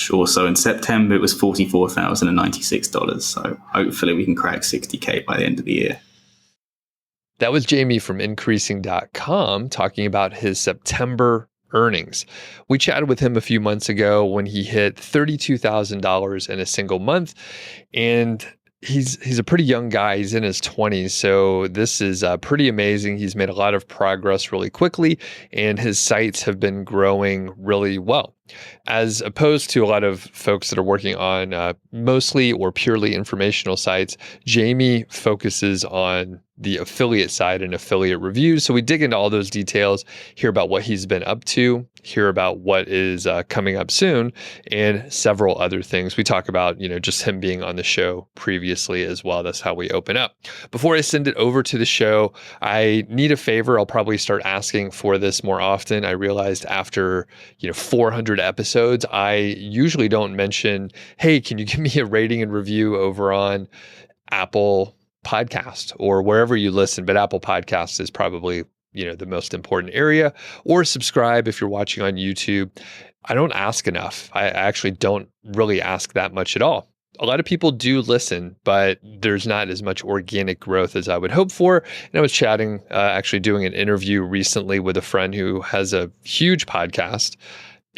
Sure. So in September, it was $44,096. So hopefully we can crack 60K by the end of the year. That was Jamie from increasing.com talking about his September earnings. We chatted with him a few months ago when he hit $32,000 in a single month. And he's a pretty young guy. He's in his 20s. So this is pretty amazing. He's made a lot of progress really quickly, and his sites have been growing really well. As opposed to a lot of folks that are working on mostly or purely informational sites, Jamie focuses on the affiliate side and affiliate reviews. So we dig into all those details, hear about what he's been up to, hear about what is coming up soon, and several other things. We talk about, just him being on the show previously as well. That's how we open up. Before I send it over to the show, I need a favor. I'll probably start asking for this more often. I realized after, 400 episodes, I usually don't mention, hey, can you give me a rating and review over on Apple Podcast or wherever you listen, but Apple Podcasts is probably, the most important area, or subscribe if you're watching on YouTube. I don't ask enough. I actually don't really ask that much at all. A lot of people do listen, but there's not as much organic growth as I would hope for. And I was chatting, actually doing an interview recently with a friend who has a huge podcast,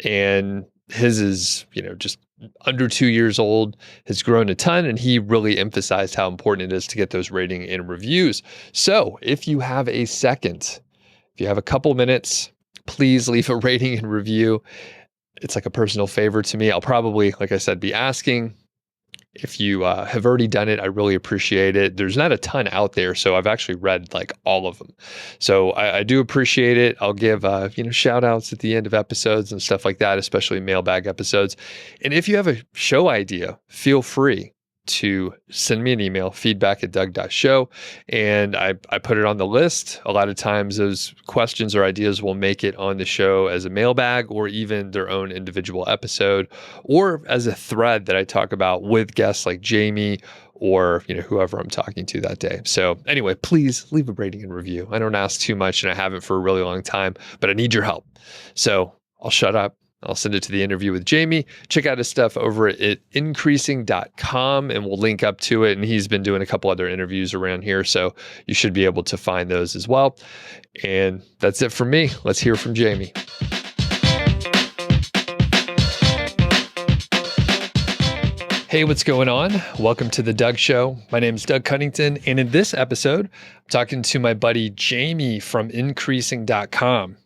and his is, just under 2 years old, has grown a ton, and he really emphasized how important it is to get those rating and reviews. So if you have a second, if you have a couple minutes, please leave a rating and review. It's like a personal favor to me. I'll probably, like I said, be asking. If you have already done it, I really appreciate it. There's not a ton out there, so I've actually read like all of them. So I do appreciate it. I'll give shout outs at the end of episodes and stuff like that, especially mailbag episodes. And if you have a show idea, feel free to send me an email, feedback@Doug.Show, and I put it on the list. A lot of times those questions or ideas will make it on the show as a mailbag or even their own individual episode or as a thread that I talk about with guests like Jamie or whoever I'm talking to that day. So anyway, please leave a rating and review. I don't ask too much, and I haven't for a really long time, but I need your help. So I'll shut up. I'll send it to the interview with Jamie. Check out his stuff over at increasing.com, and we'll link up to it. And he's been doing a couple other interviews around here, so you should be able to find those as well. And that's it from me. Let's hear from Jamie. Hey, what's going on? Welcome to the Doug Show. My name is Doug Cunnington, and in this episode, I'm talking to my buddy Jamie from increasing.com.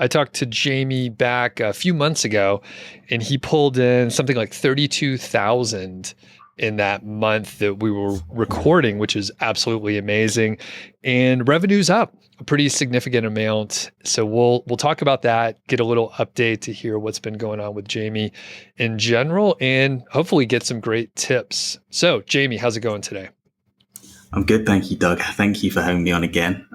I talked to Jamie back a few months ago, and he pulled in something like 32,000 in that month that we were recording, which is absolutely amazing. And revenue's up a pretty significant amount. So we'll talk about that, get a little update to hear what's been going on with Jamie in general, and hopefully get some great tips. So Jamie, how's it going today? I'm good. Thank you, Doug. Thank you for having me on again.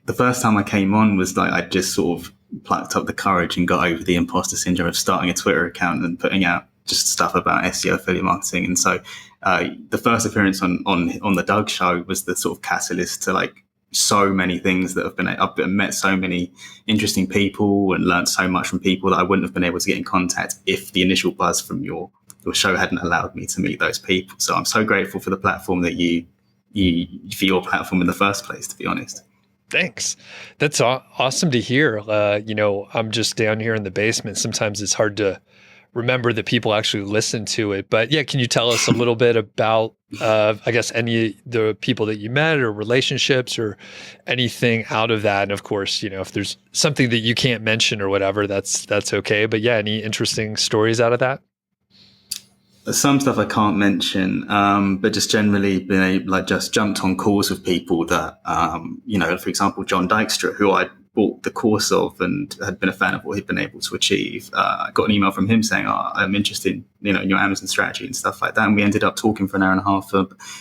The first time I came on was like, I just sort of plucked up the courage and got over the imposter syndrome of starting a Twitter account and putting out just stuff about SEO affiliate marketing. And so the first appearance on the Doug Show was the sort of catalyst to like so many things that I've met so many interesting people and learned so much from people that I wouldn't have been able to get in contact if the initial buzz from your show hadn't allowed me to meet those people. So I'm so grateful for the platform that you for your platform in the first place, to be honest. Thanks. That's awesome to hear. I'm just down here in the basement. Sometimes it's hard to remember that people actually listen to it. But yeah, can you tell us a little bit about, any of the people that you met or relationships or anything out of that? And of course, if there's something that you can't mention or whatever, that's okay. But yeah, any interesting stories out of that? Some stuff I can't mention, but just generally been able, just jumped on calls with people that, for example, John Dykstra, who I bought the course of and had been a fan of what he'd been able to achieve. I got an email from him saying, I'm interested in your Amazon strategy and stuff like that. And we ended up talking for an hour and a half.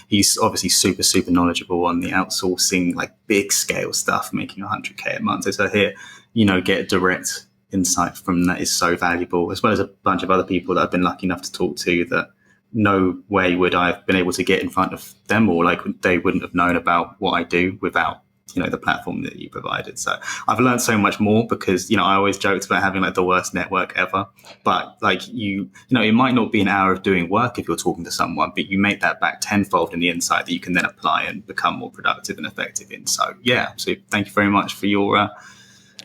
He's obviously super, super knowledgeable on the outsourcing, like big scale stuff, making 100K a month. So here, get direct insight from that is so valuable, as well as a bunch of other people that I've been lucky enough to talk to that no way would I have been able to get in front of them, or like they wouldn't have known about what I do without the platform that you provided. So I've learned so much more because, I always joked about having like the worst network ever, but like it might not be an hour of doing work if you're talking to someone, but you make that back tenfold in the insight that you can then apply and become more productive and effective in. So yeah, so thank you very much for your,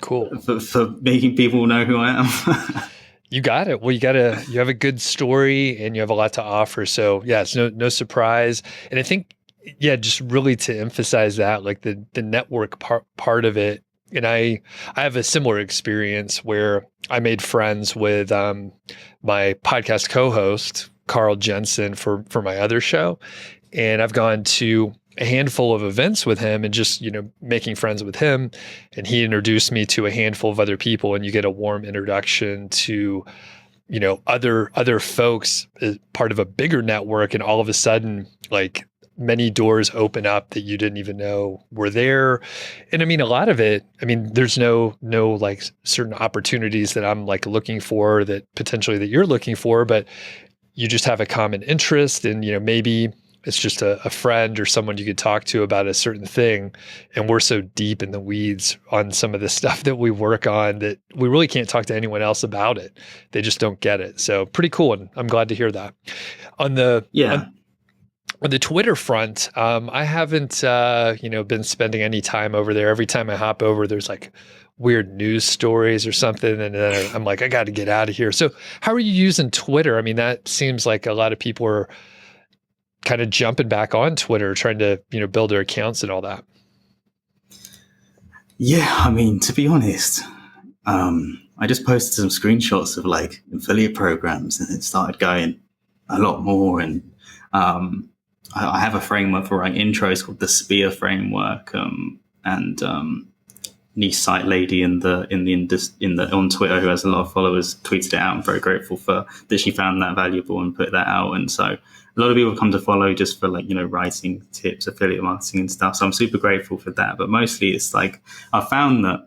cool. For making people know who I am. You got it. Well, you have a good story and you have a lot to offer. So yeah, it's no surprise. And I think, yeah, just really to emphasize that, like the network part of it. And I have a similar experience where I made friends with my podcast co-host, Carl Jensen, for my other show. And I've gone to a handful of events with him and just, making friends with him. And he introduced me to a handful of other people, and you get a warm introduction to, other folks as part of a bigger network. And all of a sudden, like, many doors open up that you didn't even know were there. And I mean, a lot of it, there's no like certain opportunities that I'm like looking for that potentially that you're looking for, but you just have a common interest, and, maybe it's just a friend or someone you could talk to about a certain thing. And we're so deep in the weeds on some of the stuff that we work on that we really can't talk to anyone else about it. They just don't get it. So pretty cool. And I'm glad to hear that. On the Twitter front, I haven't, been spending any time over there. Every time I hop over, there's like weird news stories or something. And then I'm like, I got to get out of here. So how are you using Twitter? That seems like a lot of people are kind of jumping back on Twitter, trying to, build their accounts and all that. Yeah. To be honest, I just posted some screenshots of like affiliate programs, and it started going a lot more. And, I have a framework for writing intros called the Spear framework, and niche site lady on Twitter, who has a lot of followers, tweeted it out. I'm very grateful for that. She found that valuable and put that out. And so a lot of people come to follow just for like, writing tips, affiliate marketing and stuff. So I'm super grateful for that. But mostly it's like, I found that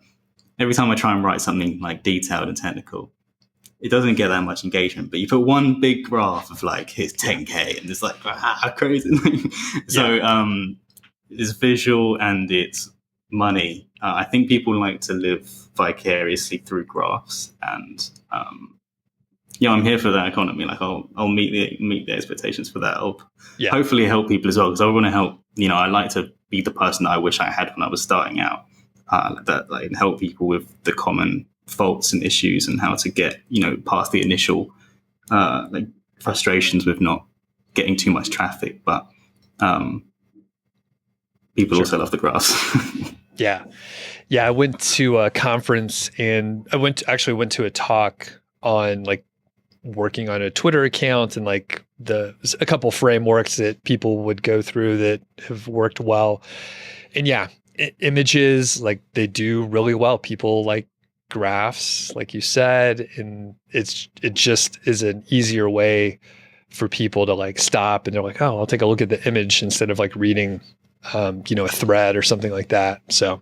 every time I try and write something like detailed and technical, it doesn't get that much engagement, but you put one big graph of like, here's 10K, and it's like, crazy. So it's visual and it's money. I think people like to live vicariously through graphs, and I'm here for that economy. Like I'll meet the expectations for that. I'll hopefully help people as well, because I want to help. I like to be the person that I wish I had when I was starting out. That like help people with the common faults and issues, and how to get past the initial like frustrations with not getting too much traffic. But people also love the graphs. Yeah. I went to a conference, and I went to a talk on like working on a Twitter account, and like a couple frameworks that people would go through that have worked well. And images, like, they do really well. People like graphs, like you said, and it just is an easier way for people to like stop, and they're like, oh, I'll take a look at the image instead of like reading a thread or something like that. So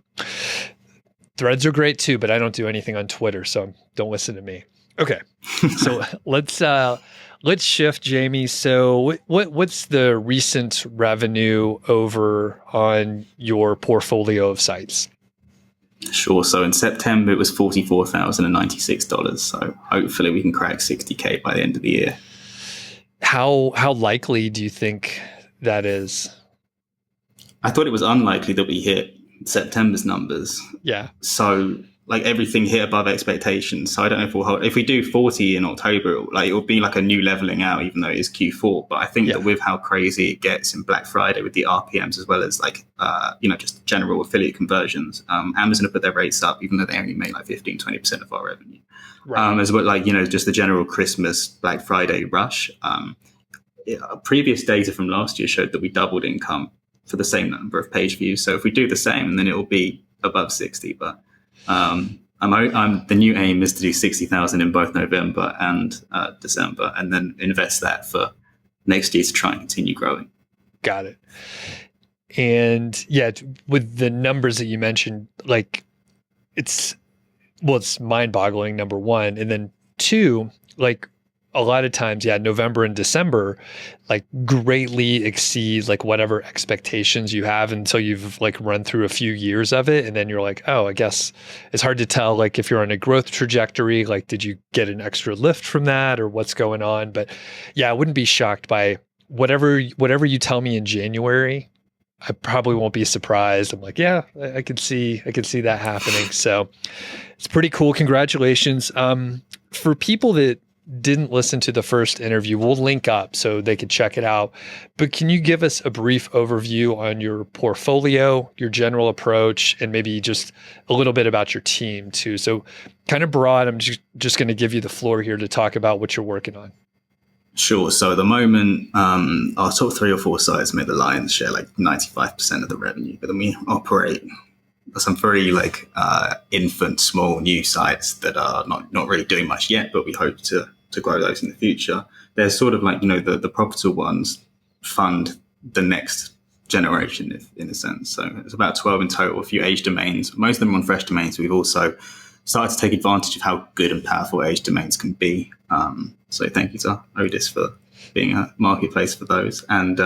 threads are great too, but I don't do anything on Twitter, so don't listen to me. Okay. So let's shift, Jamie. So what's the recent revenue over on your portfolio of sites? Sure. So in September, it was $44,096. So hopefully we can crack 60K by the end of the year. How likely do you think that is? I thought it was unlikely that we hit September's numbers. Yeah. So like everything hit above expectations. So I don't know if we'll hold. If we do 40 in October, it will be like a new leveling out, even though it is Q4. But I think that with how crazy it gets in Black Friday with the RPMs, as well as like just general affiliate conversions, Amazon have put their rates up, even though they only make like 15-20% of our revenue. Right. As well, like just the general Christmas Black Friday rush. Previous data from last year showed that we doubled income for the same number of page views. So if we do the same, then it will be above 60. But the new aim is to do 60,000 in both November and December, and then invest that for next year to try and continue growing. Got it. And with the numbers that you mentioned, like it's mind-boggling, number one, and then two, like a lot of times, yeah, November and December, like greatly exceed like whatever expectations you have until you've like run through a few years of it. And then you're like, oh, I guess it's hard to tell like if you're on a growth trajectory, like did you get an extra lift from that or what's going on? But yeah, I wouldn't be shocked by whatever you tell me in January. I probably won't be surprised. I'm like, yeah, I could see that happening. So it's pretty cool. Congratulations. For people that didn't listen to the first interview, we'll link up so they could check it out. But can you give us a brief overview on your portfolio, your general approach, and maybe just a little bit about your team too? So kind of broad, I'm just going to give you the floor here to talk about what you're working on. Sure. So at the moment, our top 3 or 4 sites make the lion's share, like 95% of the revenue. But then we operate some very infant, small, new sites that are not really doing much yet, but we hope to grow those in the future. They're sort of like, the profitable ones fund the next generation, in a sense. So it's about 12 in total, a few age domains. Most of them are on fresh domains. We've also started to take advantage of how good and powerful age domains can be. So thank you to Odys for being a marketplace for those. And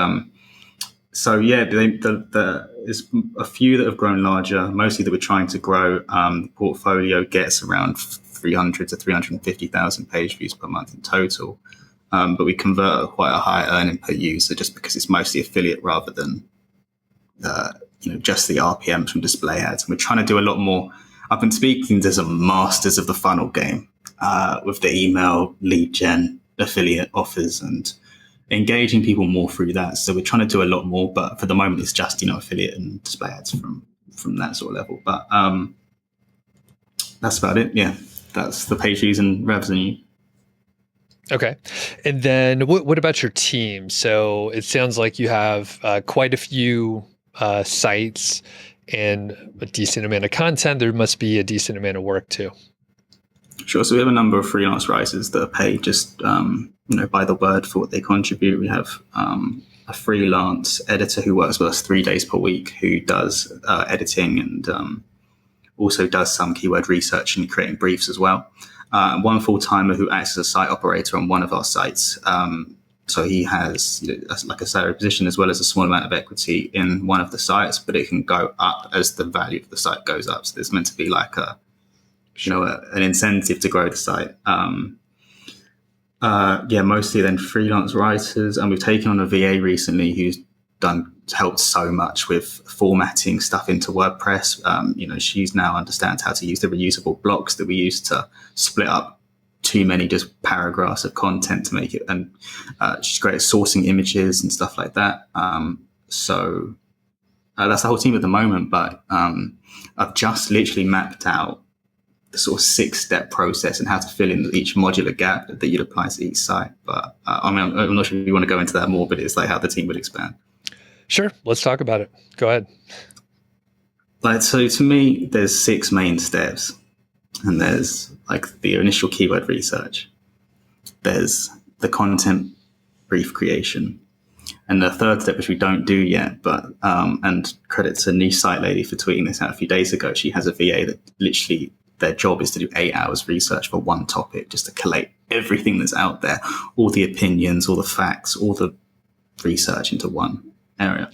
so yeah, there's a few that have grown larger, mostly that we're trying to grow. The portfolio gets around 300 to 350,000 page views per month in total. But we convert quite a high earning per user just because it's mostly affiliate rather than just the RPMs from display ads. And we're trying to do a lot more. I've been speaking to some masters of the funnel game with the email, lead gen, affiliate offers, and engaging people more through that. So we're trying to do a lot more, but for the moment it's just, affiliate and display ads from that sort of level. But that's about it. Yeah, that's the page views and revenue. Okay. And then what about your team? So it sounds like you have quite a few sites and a decent amount of content. There must be a decent amount of work too. Sure. So we have a number of freelance writers that are paid just, by the word for what they contribute. We have a freelance editor who works with us 3 days per week, who does editing and also does some keyword research and creating briefs as well. One full-timer who acts as a site operator on one of our sites. So he has like a salary position as well as a small amount of equity in one of the sites, but it can go up as the value of the site goes up. So there's meant to be like an incentive to grow the site. Mostly then freelance writers, and we've taken on a VA recently who's helped so much with formatting stuff into WordPress. She's now understands how to use the reusable blocks that we used to split up too many just paragraphs of content to make it, and she's great at sourcing images and stuff like that. So that's the whole team at the moment, but I've just literally mapped out the sort of 6-step process and how to fill in each modular gap that you'd apply to each site. But I'm not sure if you want to go into that more, but it's like how the team would expand. Sure. Let's talk about it. Go ahead. So to me, there's 6 main steps, and there's like the initial keyword research. There's the content brief creation. And the third step, which we don't do yet, but and credit to Niche Site Lady for tweeting this out a few days ago. She has a VA that literally their job is to do 8 hours research for one topic, just to collate everything that's out there, all the opinions, all the facts, all the research into one area.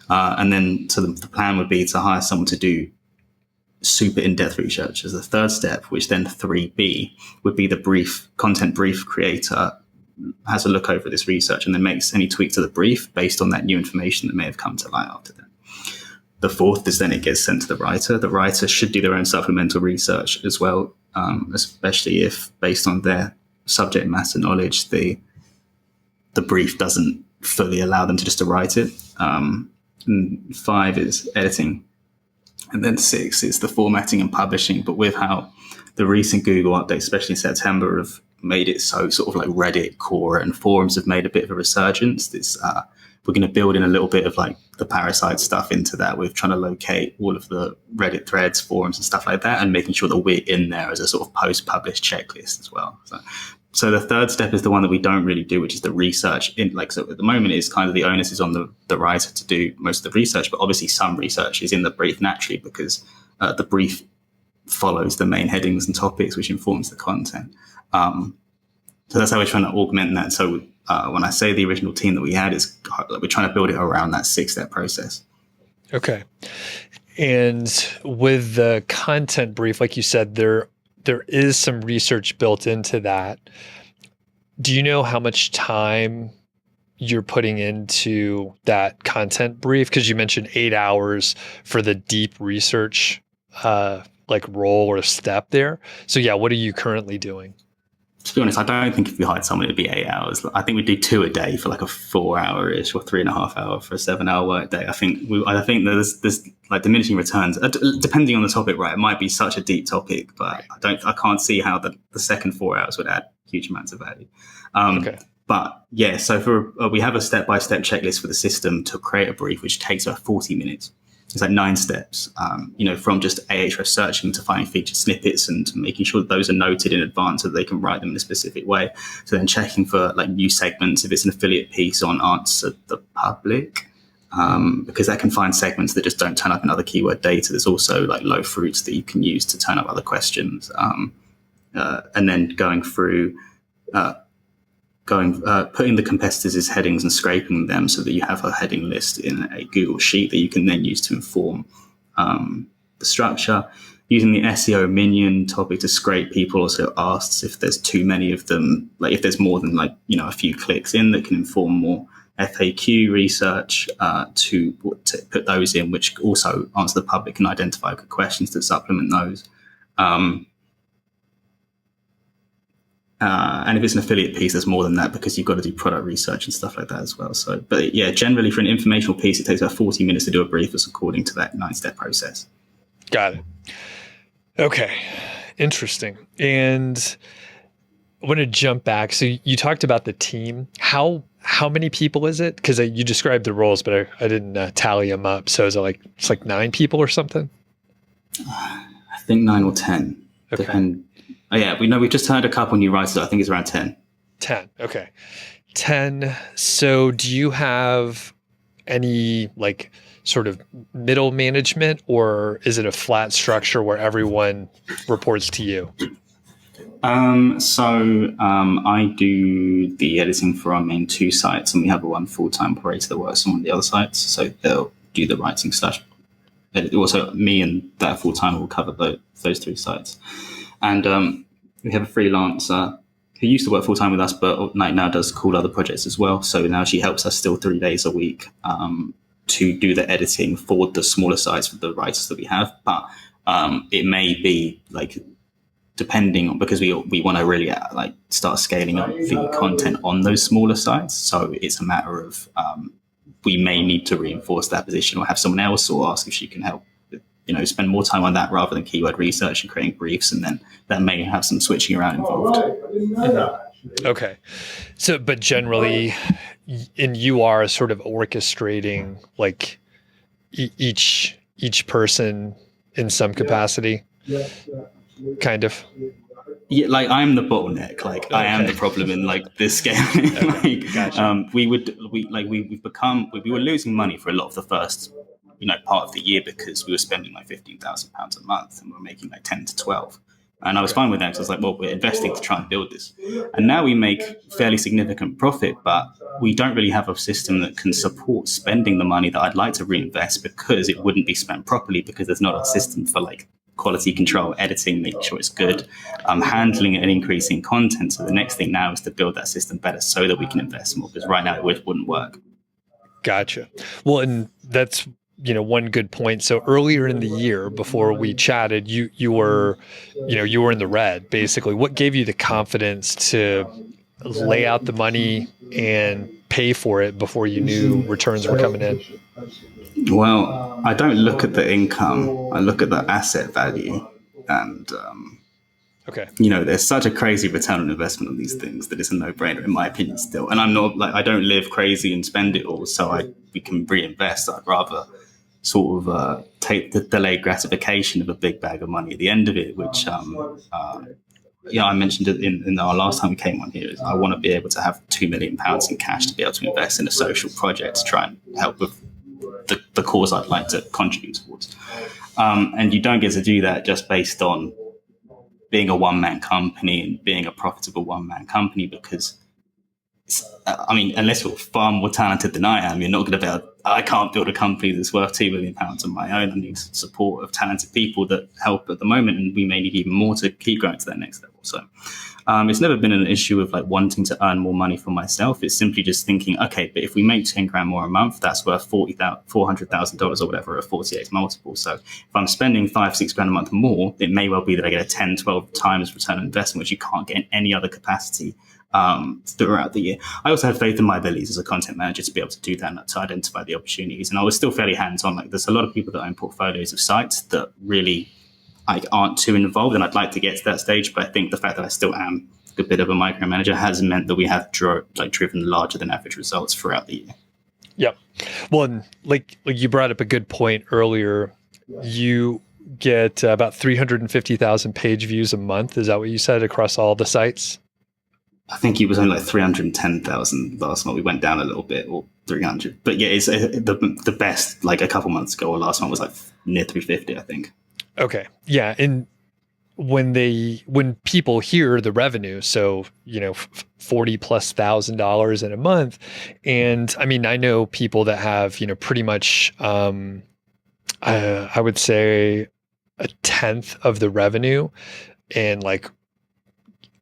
And then so the plan would be to hire someone to do super in-depth research as the third step, which then 3B would be the content brief creator has a look over this research and then makes any tweak to the brief based on that new information that may have come to light after that. The fourth is then it gets sent to the writer. The writer should do their own supplemental research as well, especially if based on their subject matter knowledge, the brief doesn't fully allow them to just to write it. And 5 is editing. And then 6 is the formatting and publishing. But with how the recent Google updates, especially in September, have made it so sort of like Reddit core and forums have made a bit of a resurgence. We're going to build in a little bit of like the parasite stuff into that. We're trying to locate all of the Reddit threads, forums and stuff like that, and making sure that we're in there as a sort of post-published checklist as well. So the third step is the one that we don't really do, which is the research. So at the moment, it's kind of the onus is on the writer to do most of the research, but obviously some research is in the brief naturally because the brief follows the main headings and topics, which informs the content. So that's how we're trying to augment that. So when I say the original team that we had, is we're trying to build it around that 6-step process. Okay. And with the content brief, like you said, there is some research built into that. Do you know how much time you're putting into that content brief? Because you mentioned 8 hours for the deep research like role or step there. So yeah, what are you currently doing? To be honest, I don't think if we hired someone, it'd be 8 hours. I think we'd do 2 a day for like a 4-hour-ish or 3.5 hour for a 7-hour work day. I think there's like diminishing returns, depending on the topic, right? It might be such a deep topic, but I can't see how the second 4 hours would add huge amounts of value. Okay. But yeah, so we have a step-by-step checklist for the system to create a brief, which takes about 40 minutes. It's like 9 steps, from just Ahrefs searching to finding featured snippets and making sure that those are noted in advance so that they can write them in a specific way. So then checking for like new segments, if it's an affiliate piece on Answer the Public, because that can find segments that just don't turn up in other keyword data. There's also like low fruits that you can use to turn up other questions. And then going through putting the competitors as headings and scraping them so that you have a heading list in a Google sheet that you can then use to inform the structure. Using the SEO minion topic to scrape people also asks if there's too many of them, like if there's more than a few clicks in, that can inform more FAQ research to put those in, which also Answer the Public can identify good questions to supplement those. And if it's an affiliate piece, there's more than that because you've got to do product research and stuff like that as well. So, but yeah, generally for an informational piece, it takes about 40 minutes to do a brief that's according to that 9-step process. Got it. Okay. Interesting. And I want to jump back. So you talked about the team. How many people is it? Because you described the roles, but I didn't tally them up. So is it it's like 9 people or something? I think 9 or 10. Okay. Oh, yeah, we've just hired a couple new writers. I think it's around 10. 10. Okay. 10. So do you have any like sort of middle management, or is it a flat structure where everyone reports to you? I do the editing for our main 2 sites, and we have one full-time operator that works on one of the other sites. So they'll do the writing / edit. Also, me and that full-time will cover those 3 sites. And we have a freelancer who used to work full-time with us, but now does cool other projects as well. So now she helps us still 3 days a week to do the editing for the smaller sites for the writers that we have. But it may be like, depending on, because we want to really start scaling up the content on those smaller sites. So it's a matter of we may need to reinforce that position or have someone else, or ask if she can help spend more time on that rather than keyword research and creating briefs, and then that may have some switching around involved. Okay. So, but generally, you are sort of orchestrating like each person in some capacity, kind of. Yeah, like I'm the bottleneck. Like okay. I am the problem in like this scaling. Okay. Gotcha. We were losing money for a lot of the first part of the year because we were spending like £15,000 a month and we were making like 10 to 12. And I was fine with that because I was like, well, we're investing to try and build this. And now we make fairly significant profit, but we don't really have a system that can support spending the money that I'd like to reinvest, because it wouldn't be spent properly, because there's not a system for like quality control, editing, making sure it's good, handling and increasing content. So the next thing now is to build that system better so that we can invest more, because right now it wouldn't work. Gotcha. Well, and that's one good point. So earlier in the year, before we chatted, you were in the red, basically. What gave you the confidence to lay out the money and pay for it before you knew returns were coming in? Well, I don't look at the income. I look at the asset value. And, okay. There's such a crazy return on investment on these things that it's a no-brainer, in my opinion, still. And I'm not I don't live crazy and spend it all, so we can reinvest. I'd rather sort of take the delayed gratification of a big bag of money at the end of it, which I mentioned it in our last time we came on here, is I want to be able to have £2 million in cash to be able to invest in a social project to try and help with the cause I'd like to contribute towards. And you don't get to do that just based on being a one-man company and being a profitable one-man company, because I mean, unless you're far more talented than I am, you're not going to be able. I can't build a company that's worth £2 million on my own. I need support of talented people that help at the moment, and we may need even more to keep going to that next level. So it's never been an issue of like wanting to earn more money for myself. It's simply just thinking, okay, but if we make 10 grand more a month, that's worth $400,000 or whatever, a 48 multiple. So if I'm spending 5-6 grand a month more, it may well be that I get a 10-12 times return on investment, which you can't get in any other capacity throughout the year. I also have faith in my abilities as a content manager to be able to do that and to identify the opportunities. And I was still fairly hands-on. Like, there's a lot of people that own portfolios of sites that really aren't too involved, and I'd like to get to that stage. But I think the fact that I still am a bit of a micromanager has meant that we have driven larger than average results throughout the year. Yep. Well, and like you brought up a good point earlier. You get about 350,000 page views a month. Is that what you said across all the sites? I think it was only like 310,000 last month. We went down a little bit, or 300. But yeah, it's the best, like a couple months ago, or last month was like near 350, I think. Okay. Yeah. And when people hear the revenue, so, $40,000+ in a month. And I mean, I know people that have, pretty much, I would say a tenth of the revenue and like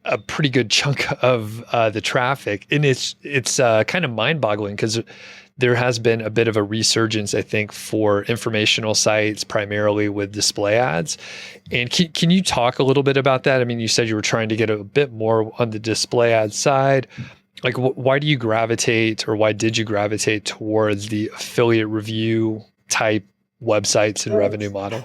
a pretty good chunk of the traffic. And it's kind of mind boggling because there has been a bit of a resurgence, I think, for informational sites, primarily with display ads. And can you talk a little bit about that? I mean, you said you were trying to get a bit more on the display ad side. Like, why do you gravitate, or why did you gravitate towards the affiliate review type websites and revenue model?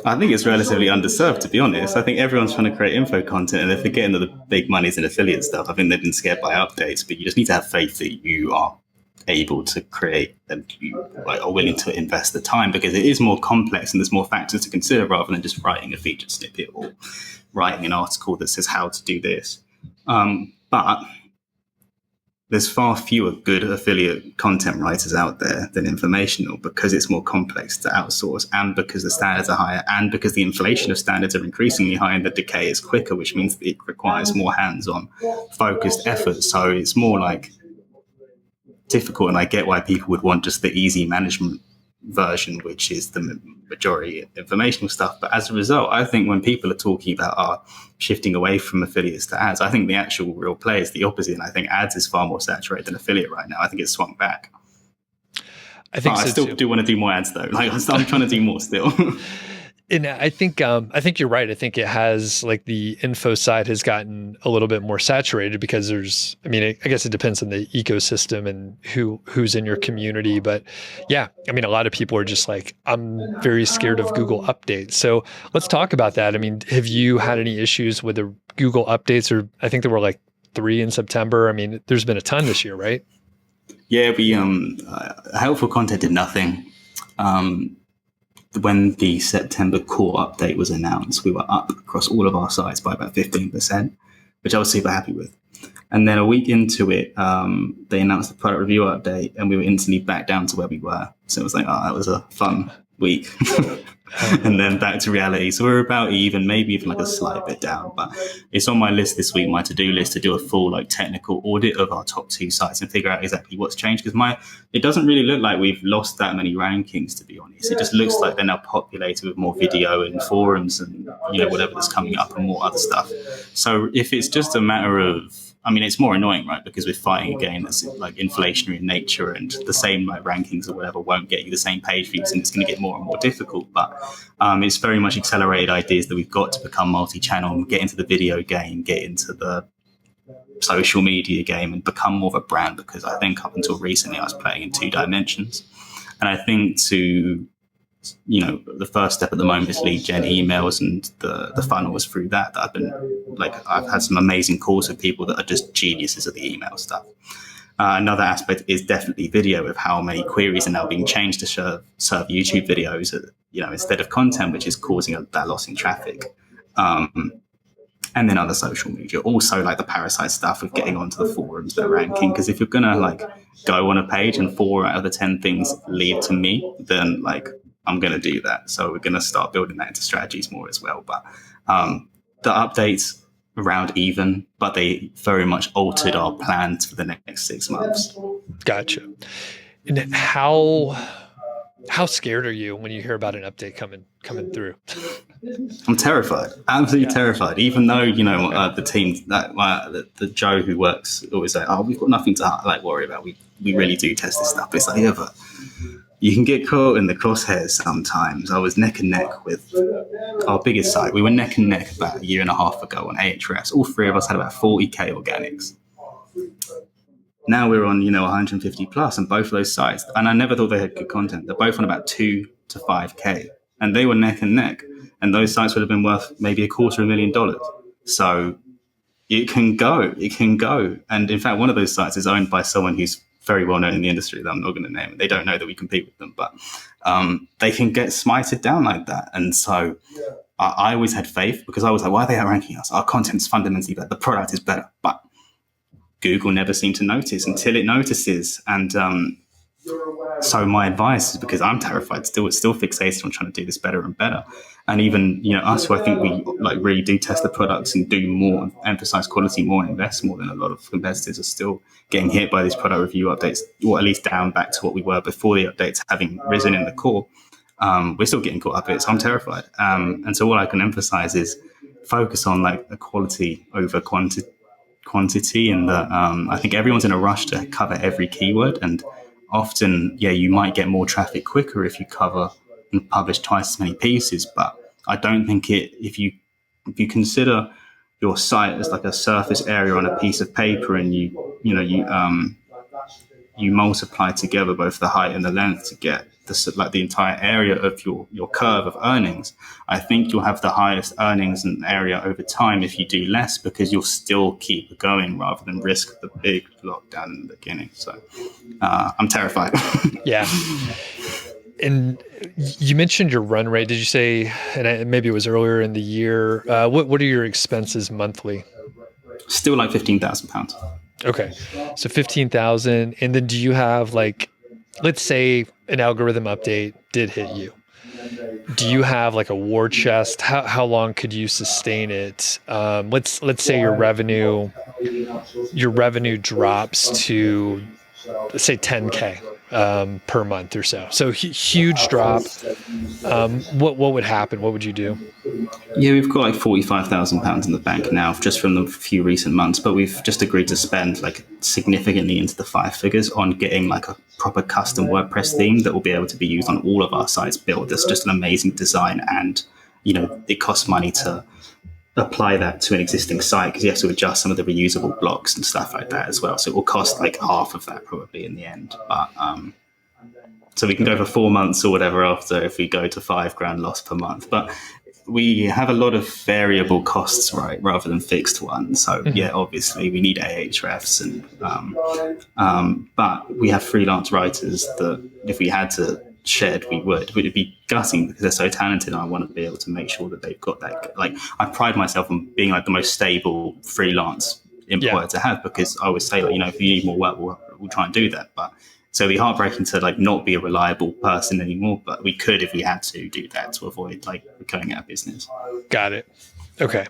I think it's relatively underserved, to be honest. I think everyone's trying to create info content and they're forgetting that the big money's in affiliate stuff. I think they've been scared by updates, but you just need to have faith that you are able to create and you are willing to invest the time, because it is more complex and there's more factors to consider rather than just writing a featured snippet or writing an article that says how to do this. But there's far fewer good affiliate content writers out there than informational, because it's more complex to outsource, and because the standards are higher, and because the inflation of standards are increasingly high and the decay is quicker, which means that it requires more hands-on focused effort. So it's more like difficult, and I get why people would want just the easy management version, which is the majority informational stuff. But as a result, I think when people are talking about shifting away from affiliates to ads, I think the actual real play is the opposite. And I think ads is far more saturated than affiliate right now. I think it's swung back. I think so, I still too. do want to do more ads though. Like, I'm trying to do more still. And I think you're right. I think it has, like, the info side has gotten a little bit more saturated because I guess it depends on the ecosystem and who's in your community. But yeah, I mean, a lot of people are just like, I'm very scared of Google updates. So let's talk about that. I mean, have you had any issues with the Google updates? Or I think there were like 3 in September. I mean, there's been a ton this year, right? Yeah, we helpful content did nothing. When the September core update was announced, we were up across all of our sites by about 15%, which I was super happy with. And then a week into it, they announced the product review update, and we were instantly back down to where we were. So it was like, that was a fun week. And then back to reality. So we're about even, maybe even like a slight bit down. But it's on my list this week, my to-do list, to do a full technical audit of our top 2 sites and figure out exactly what's changed. Because it doesn't really look like we've lost that many rankings, to be honest. It just looks like they're now populated with more video and forums and whatever that's coming up and more other stuff. So if it's just a matter of, it's more annoying, right? Because we're fighting a game that's like inflationary in nature, and the same rankings or whatever won't get you the same page views, and it's going to get more and more difficult. But it's very much accelerated ideas that we've got to become multi-channel, get into the video game, get into the social media game, and become more of a brand. Because I think up until recently, I was playing in 2 dimensions, and I think the first step at the moment is lead gen emails, and the funnel is through that. I've had some amazing calls with people that are just geniuses at the email stuff. Another aspect is definitely video, of how many queries are now being changed to serve YouTube videos, instead of content, which is causing that loss in traffic. And then other social media, also like the parasite stuff of getting onto the forums that are ranking. Because if you're gonna go on a page and 4 out of the 10 things lead to me, then I'm going to do that. So we're going to start building that into strategies more as well. But the updates around even, but they very much altered our plans for the next 6 months. Gotcha. And how scared are you when you hear about an update coming through? I'm terrified, absolutely terrified. Even though the team that the Joe who works always say, "Oh, we've got nothing to worry about. We really do test this stuff." It's like, yeah, but you can get caught in the crosshairs sometimes. I was neck and neck with our biggest site. We were neck and neck about a year and a half ago on Ahrefs. All three of us had about 40k organics. Now we're on 150 plus on both of those sites, and I never thought they had good content. They're both on about 2 to 5k, and they were neck and neck. And those sites would have been worth maybe $250,000. So it can go. And in fact, one of those sites is owned by someone who's very well known in the industry that I'm not going to name. They don't know that we compete with them, but they can get smited down like that. And so I always had faith, because I was like, why are they outranking us? Our content's fundamentally better. The product is better. But Google never seemed to notice until it notices. And so my advice is, because I'm terrified still, it's still fixated on trying to do this better and better. And even, us, who I think we really do test the products and do more, emphasize quality more, invest more than a lot of competitors, are still getting hit by these product review updates, or at least down back to what we were before the updates having risen in the core. We're still getting caught up in it, so I'm terrified. And so what I can emphasize is focus on the quality over quantity, and that I think everyone's in a rush to cover every keyword, and often, you might get more traffic quicker if you cover and publish twice as many pieces. But I don't think if you consider your site as a surface area on a piece of paper, and you multiply together both the height and the length to get the entire area of your curve of earnings, I think you'll have the highest earnings and area over time if you do less, because you'll still keep going rather than risk the big lockdown in the beginning. So I'm terrified. Yeah. And you mentioned your run rate. Did you say, and maybe it was earlier in the year, what are your expenses monthly? Still £15,000. Okay. So 15,000. And then do you have let's say an algorithm update did hit you. Do you have a war chest? How long could you sustain it? Let's say your revenue drops to, let's say, 10K per month or so. So huge drop. What would happen? What would you do? Yeah, we've got £45,000 in the bank now, just from the few recent months, but we've just agreed to spend significantly into the 5 figures on getting a proper custom WordPress theme that will be able to be used on all of our sites built. That's just an amazing design, and it costs money to apply that to an existing site, because you have to adjust some of the reusable blocks and stuff like that as well. So it will cost half of that probably in the end. But so we can go for 4 months or whatever after, if we go to $5,000 loss per month. But we have a lot of variable costs, right, rather than fixed ones. So obviously we need Ahrefs, and but we have freelance writers that if we had to shed, we would. It'd be gutting because they're so talented. And I want to be able to make sure that they've got that. I pride myself on being the most stable freelance employer to have, because I always say if you need more work, we'll try and do that. But so it'd be heartbreaking to not be a reliable person anymore, but we could, if we had to, do that to avoid going out of business. Got it. Okay.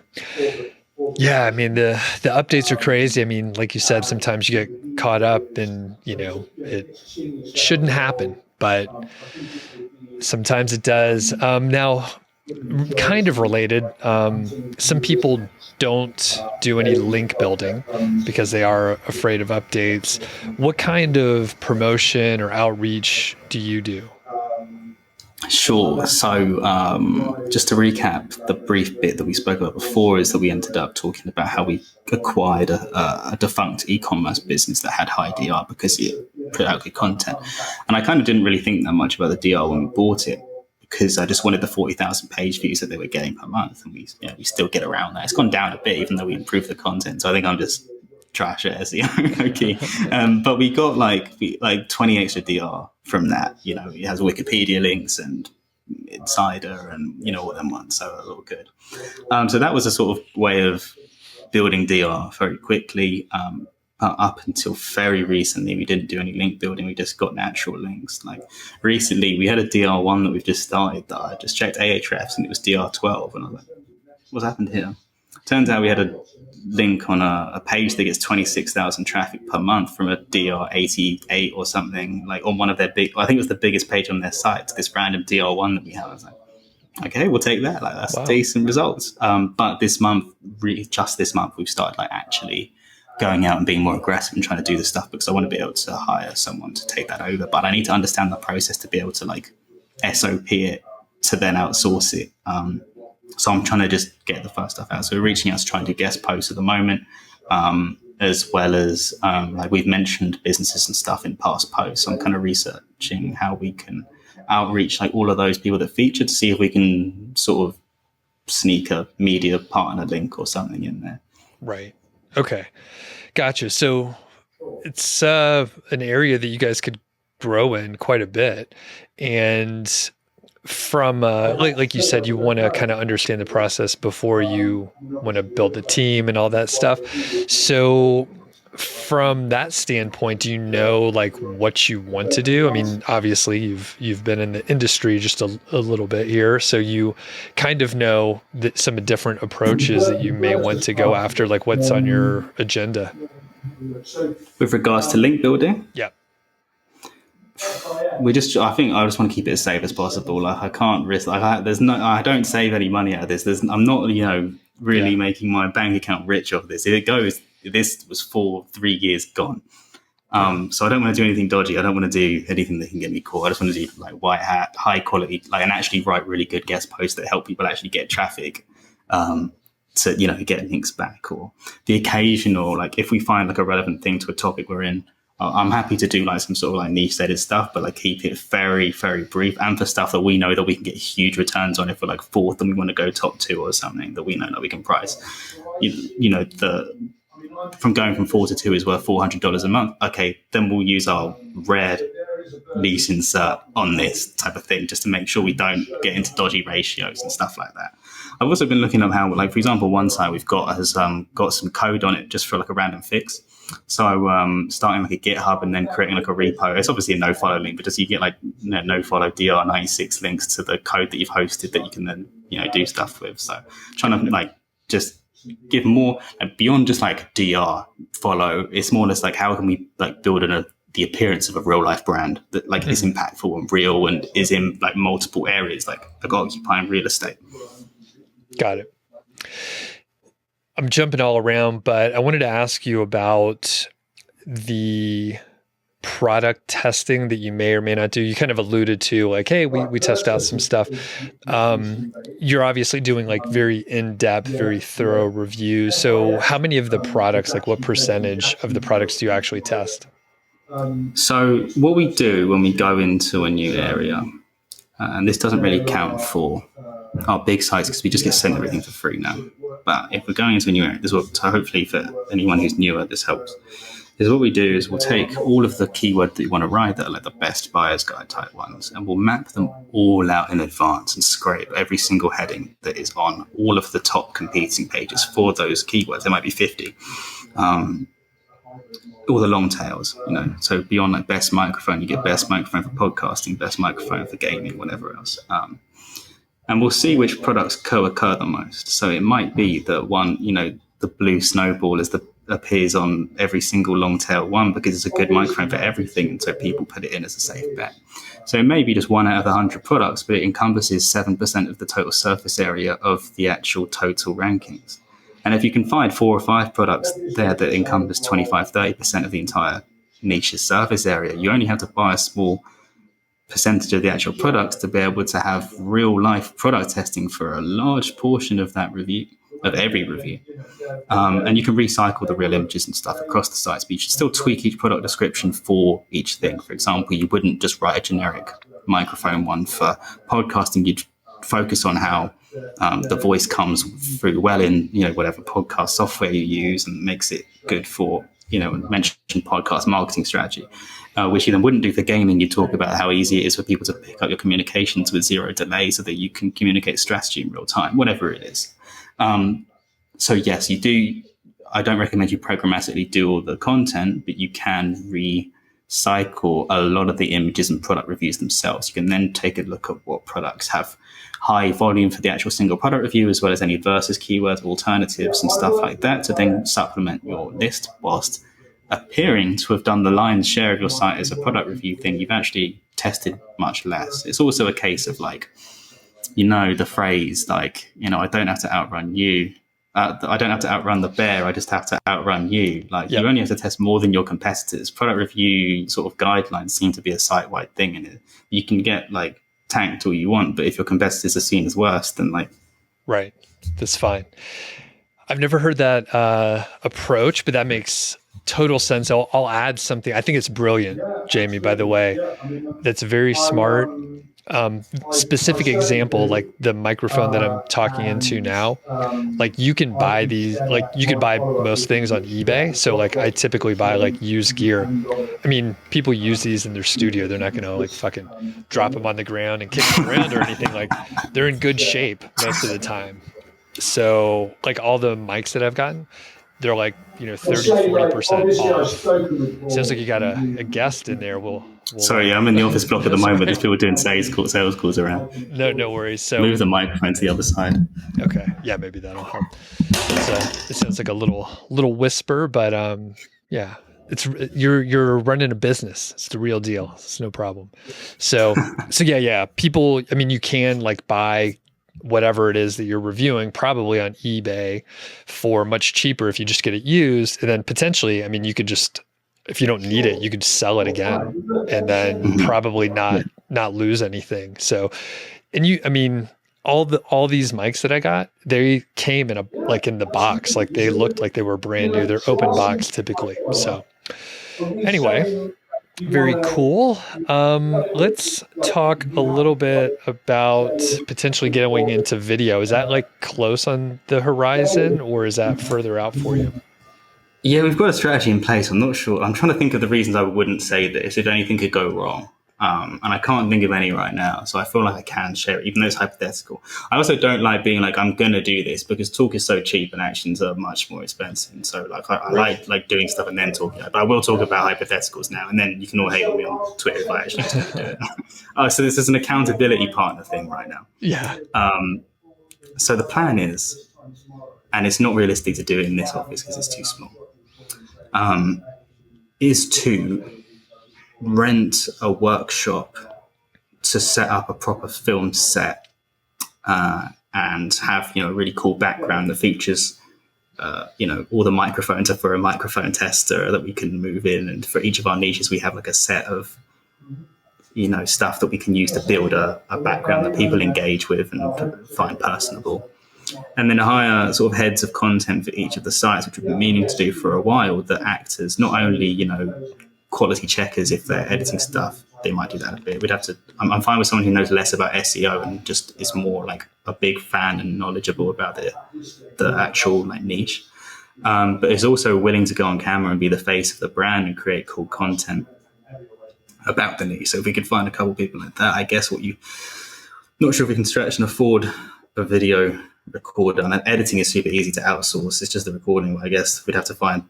Yeah, I mean the updates are crazy. I mean, like you said, sometimes you get caught up, and it shouldn't happen, but sometimes it does. Now, kind of related, some people don't do any link building because they are afraid of updates. What kind of promotion or outreach do you do? Sure. So just to recap, the brief bit that we spoke about before is that we ended up talking about how we acquired a defunct e-commerce business that had high DR because it put out good content. And I kind of didn't really think that much about the DR when we bought it, because I just wanted the 40,000 page views that they were getting per month. And we still get around that. It's gone down a bit, even though we improved the content. So I think I'm just trash at SEO. Okay. But we got like 20 extra DR from that. It has Wikipedia links and Insider and, all them ones. So a little good. So that was a sort of way of building DR very quickly. Up until very recently, we didn't do any link building. We just got natural links. Recently, we had a DR1 that we've just started that I just checked Ahrefs and it was DR12. And I was like, what's happened here? Turns out we had a link on a page that gets 26,000 traffic per month from a DR88 or something, like on one of their I think it was the biggest page on their site, this random DR1 that we have. I was like, okay, we'll take that. Like, that's decent results. But this month, just this month, we've started like actually going out and being more aggressive and trying to do the stuff, because I want to be able to hire someone to take that over. But I need to understand the process to be able to like SOP it to then outsource it. So I'm trying to just get the first stuff out. So we're reaching out to try and do guest posts at the moment, as well as like we've mentioned businesses and stuff in past posts. So I'm kind of researching how we can outreach like all of those people that feature to see if we can sort of sneak a media partner link or something in there. Right. Okay. Gotcha. So it's an area that you guys could grow in quite a bit. And from like you said, you want to kind of understand the process before you want to build a team and all that stuff. So from that standpoint, do you know like what you want to do? I mean, obviously you've been in the industry just a little bit here, so you kind of know that some different approaches that you may want to go after. Like, what's on your agenda with regards to link building? Yeah. I think I just want to keep it as safe as possible. Like, I can't risk. Like, I don't save any money out of this. I'm not, really making my bank account rich off this. If it goes, this was 3 years gone. So I don't want to do anything dodgy. I don't want to do anything that can get me caught. I just want to do like white hat, high quality, like, and actually write really good guest posts that help people actually get traffic, to get links back, or the occasional, like, if we find like a relevant thing to a topic we're in. I'm happy to do like some sort of like niche edit stuff, but like keep it very, very brief, and for stuff that we know that we can get huge returns on. If we're like fourth and we want to go top 2 or something that we know that we can price, from going from 4 to 2 is worth $400 a month. Okay, then we'll use our rare lease insert on this type of thing, just to make sure we don't get into dodgy ratios and stuff like that. I've also been looking at how, like, for example, one site we've got has got some code on it just for like a random fix. So starting like a GitHub and then creating like a repo. It's obviously a no-follow link, but just you get like no-follow DR96 links to the code that you've hosted that you can then do stuff with. So trying to like just give more, like, beyond just like DR follow. It's more or less like, how can we like build the appearance of a real life brand that like is impactful and real and is in like multiple areas, like occupying real estate. Got it. I'm jumping all around, but I wanted to ask you about the product testing that you may or may not do. You kind of alluded to like, hey, we test out some stuff. You're obviously doing like very in-depth, very thorough reviews. So how many of the products, like what percentage of the products do you actually test? So what we do when we go into a new area, and this doesn't really count for our big sites because we just get sent everything for free now. But if we're going into a new area, so hopefully for anyone who's newer, this helps. Is what we do is we'll take all of the keywords that you want to write that are like the best buyer's guide type ones, and we'll map them all out in advance and scrape every single heading that is on all of the top competing pages for those keywords. There might be 50. All the long tails, so beyond like best microphone, you get best microphone for podcasting, best microphone for gaming, whatever else. And we'll see which products co-occur the most. So it might be that one, the blue snowball appears on every single long tail one because it's a good microphone for everything. And so people put it in as a safe bet. So it may be just 1 out of the 100 products, but it encompasses 7% of the total surface area of the actual total rankings. And if you can find 4 or 5 products there that encompass 25, 30% of the entire niche's surface area, you only have to buy a small percentage of the actual products to be able to have real life product testing for a large portion of that review, of every review. And you can recycle the real images and stuff across the sites, but you should still tweak each product description for each thing. For example, you wouldn't just write a generic microphone one for podcasting. You'd focus on how the voice comes through well in whatever podcast software you use, and makes it good for mentioned podcast marketing strategy, which you then wouldn't do for gaming. You talk about how easy it is for people to pick up your communications with 0 delay so that you can communicate strategy in real time, whatever it is. So yes, you do. I don't recommend you programmatically do all the content, but you can cycle a lot of the images and product reviews themselves. You can then take a look at what products have high volume for the actual single product review, as well as any versus keywords, alternatives, and stuff like that, to then supplement your list, whilst appearing to have done the lion's share of your site as a product review thing. You've actually tested much less. It's also a case of like, the phrase, like, I don't have to outrun you. I don't have to outrun the bear. I just have to outrun you. Like, you only have to test more than your competitors. Product review sort of guidelines seem to be a site-wide thing, and you can get like tanked all you want, but if your competitors are seen as worse, then like, right, that's fine. I've never heard that approach, but that makes total sense. I'll add something. I think it's brilliant, Jamie, by the way. That's very smart. Specific example, like the microphone that I'm talking into now, like you can buy these, like you could buy most things on eBay. So like I typically buy like used gear. I mean, people use these in their studio. They're not going to like fucking drop them on the ground and kick them around or anything. Like they're in good shape most of the time. So like all the mics that I've gotten, they're like, 30, 40% off. Sounds like you got a guest in there. We'll Sorry, I'm in the office block at the moment. There's people doing sales calls around. No worries. So move the microphone to the other side. Okay. Yeah, maybe that'll help. It sounds like a little whisper, but yeah, it's you're running a business. It's the real deal. It's no problem. So yeah. People, I mean, you can like buy whatever it is that you're reviewing probably on eBay for much cheaper if you just get it used. And then potentially, I mean, you could just, if you don't need it, you could sell it again and then probably not lose anything. So, all these mics that I got, they came in the box, like they looked like they were brand new. They're open box typically. So anyway, very cool. Let's talk a little bit about potentially going into video. Is that like close on the horizon or is that further out for you? Yeah, we've got a strategy in place. I'm not sure. I'm trying to think of the reasons I wouldn't say this if anything could go wrong. And I can't think of any right now. So I feel like I can share it, even though it's hypothetical. I also don't like being like, I'm going to do this, because talk is so cheap and actions are much more expensive. And so like, I like doing stuff and then talking. But I will talk about hypotheticals now. And then you can all hate on me on Twitter if I actually just do it. So this is an accountability partner thing right now. Yeah. So the plan is, and it's not realistic to do it in this office because it's too small, is to rent a workshop to set up a proper film set and have a really cool background that features all the microphones are for a microphone tester that we can move in, and for each of our niches we have like a set of stuff that we can use to build a background that people engage with and find personable. And then hire sort of heads of content for each of the sites, which we've been meaning to do for a while, that act as not only, quality checkers. If they're editing stuff, they might do that a bit. We'd have to, I'm fine with someone who knows less about SEO and just is more like a big fan and knowledgeable about the actual like niche. But is also willing to go on camera and be the face of the brand and create cool content about the niche. So if we could find a couple people like that, I guess not sure if we can stretch and afford a video recorder. And editing is super easy to outsource. It's just the recording. I guess we'd have to find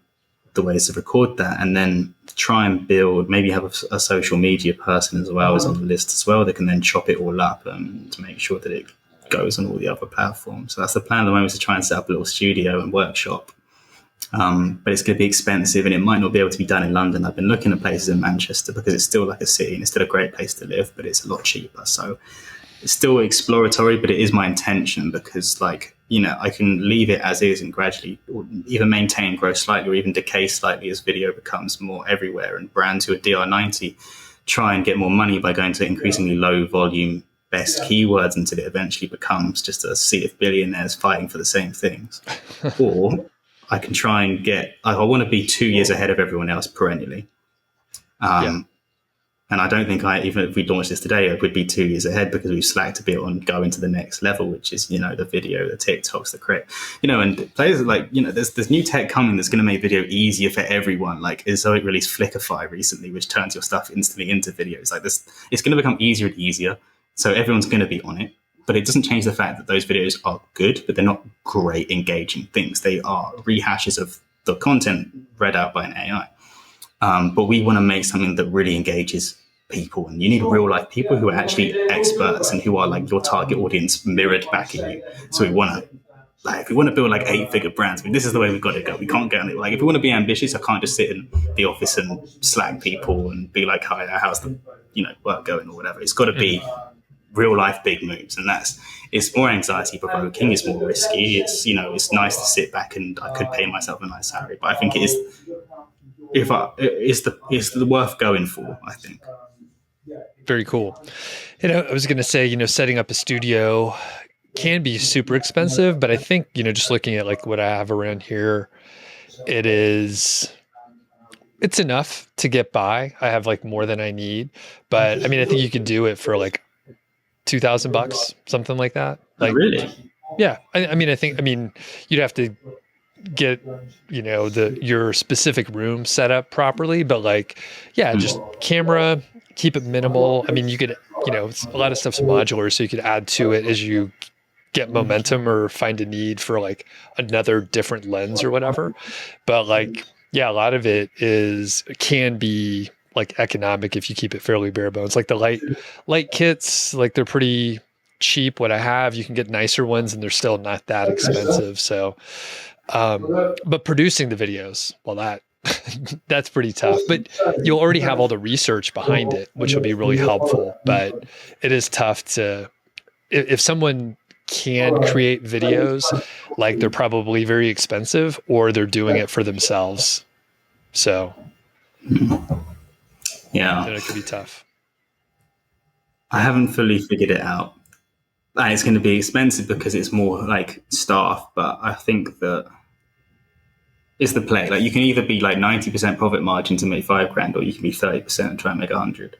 the ways to record that, and then try and build, maybe have a social media person as well as on the list as well. They can then chop it all up to make sure that it goes on all the other platforms. So that's the plan at the moment, is to try and set up a little studio and workshop. But it's going to be expensive and it might not be able to be done in London. I've been looking at places in Manchester because it's still like a city and it's still a great place to live, but it's a lot cheaper. So it's still exploratory, but it is my intention because I can leave it as is and gradually or even maintain, grow slightly, or even decay slightly as video becomes more everywhere, and brands who are DR90 try and get more money by going to increasingly low volume best keywords until it eventually becomes just a sea of billionaires fighting for the same things. Or I can try and I want to be 2 years ahead of everyone else perennially. And I don't think even if we launched this today, it would be 2 years ahead because we've slacked a bit on going to the next level, which is, the video, the TikToks, the create, and players like, there's new tech coming that's going to make video easier for everyone. Like Zoic released Flickerify recently, which turns your stuff instantly into videos like this. It's going to become easier and easier. So everyone's going to be on it, but it doesn't change the fact that those videos are good, but they're not great, engaging things. They are rehashes of the content read out by an AI. But we want to make something that really engages people, and you need real life people who are actually experts and who are like your target audience mirrored back at you. So we want to, like, if we want to build like 8-figure brands, I mean, this is the way we've got to go. We can't get on it. Like, if we want to be ambitious, I can't just sit in the office and slack people and be like, "Hi, how's the work going?" or whatever. It's got to be real life big moves, and it's more anxiety provoking. It's more risky. It's nice to sit back and I could pay myself a nice salary, but I think it is it's the worth going for, I think. Very cool. I was going to say, setting up a studio can be super expensive, but I think, just looking at like what I have around here, it's enough to get by. I have like more than I need, but I mean, I think you could do it for like $2,000, something like that. Like, really? Yeah. I mean, you'd have to get, your specific room set up properly, but like, yeah, just camera, keep it minimal. I mean, you could, a lot of stuff's modular, so you could add to it as you get momentum or find a need for like another different lens or whatever. But like, yeah, a lot of it can be like economic if you keep it fairly bare bones. Like the light kits, like they're pretty cheap. What I have, you can get nicer ones and they're still not that expensive. So, but producing the videos, well, that's pretty tough, but you'll already have all the research behind it, which will be really helpful. But it is tough if someone can create videos, like they're probably very expensive or they're doing it for themselves. So yeah, then it could be tough. I haven't fully figured it out. It's going to be expensive because it's more like staff, but I think that it's the play. Like, you can either be like 90% profit margin to make $5,000, or you can be 30% and try and make 100.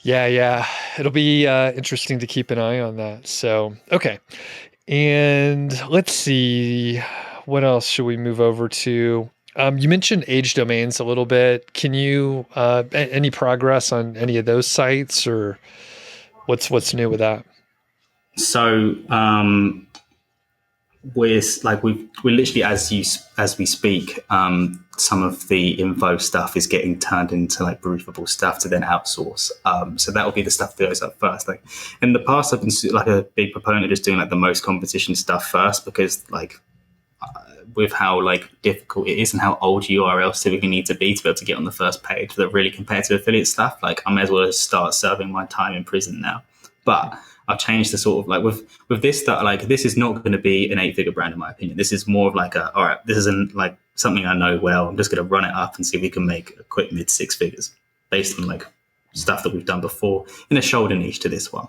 Yeah. It'll be interesting to keep an eye on that. So, okay. And let's see, what else should we move over to? You mentioned age domains a little bit. Can you, any progress on any of those sites, or what's new with that? So, we're literally, as we speak, some of the info stuff is getting turned into like briefable stuff to then outsource. So that'll be the stuff that goes up first. Like, in the past, I've been like a big proponent of just doing like the most competition stuff first, because like with how like difficult it is and how old URLs typically need to be able to get on the first page for the really competitive affiliate stuff, like I may as well start serving my time in prison now. But I've changed the sort of like with this stuff, like this is not going to be an 8-figure brand in my opinion. This is more of like all right, this isn't like something I know well. I'm just going to run it up and see if we can make a quick mid 6 figures based on like stuff that we've done before in a shoulder niche to this one.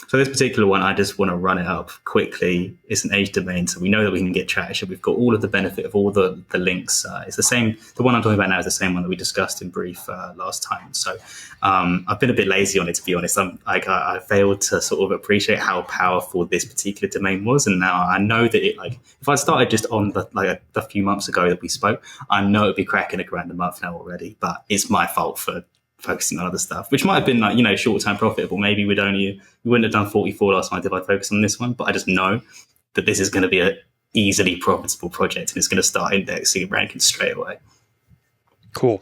So this particular one, I just want to run it up quickly. It's an age domain, so we know that we can get traction. We've got all of the benefit of all the links. It's the same. The one I'm talking about now is the same one that we discussed in brief last time. So I've been a bit lazy on it, to be honest. I failed to sort of appreciate how powerful this particular domain was, and now I know that it, like, if I started just on the few months ago that we spoke, I know it'd be cracking $1,000 a month now already. But it's my fault for focusing on other stuff, which might have been like, short-term profitable. Maybe we wouldn't have done 44 last night if I focused on this one, but I just know that this is going to be an easily profitable project and it's going to start indexing and ranking straight away. Cool.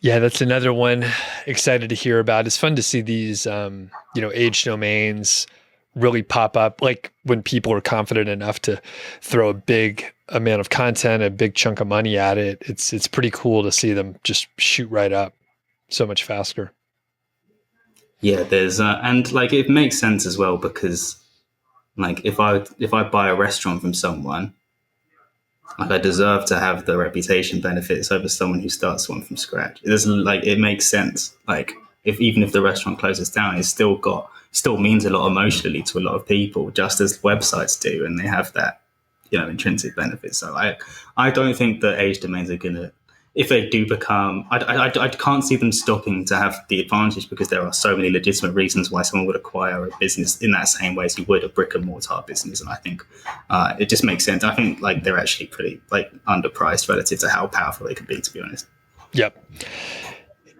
Yeah, that's another one excited to hear about. It's fun to see these, age domains really pop up, like when people are confident enough to throw a big amount of content, a big chunk of money at it. It's pretty cool to see them just shoot right up so much faster. Yeah, there's and like it makes sense as well, because like if I buy a restaurant from someone, like I deserve to have the reputation benefits over someone who starts one from scratch. It makes sense. Like even if the restaurant closes down, it's still means a lot emotionally to a lot of people, just as websites do, and they have that intrinsic benefit. So I don't think that age domains are gonna, if they do become, I can't see them stopping to have the advantage, because there are so many legitimate reasons why someone would acquire a business in that same way as you would a brick and mortar business. And I think it just makes sense. I think like they're actually pretty like underpriced relative to how powerful they could be, to be honest. Yep.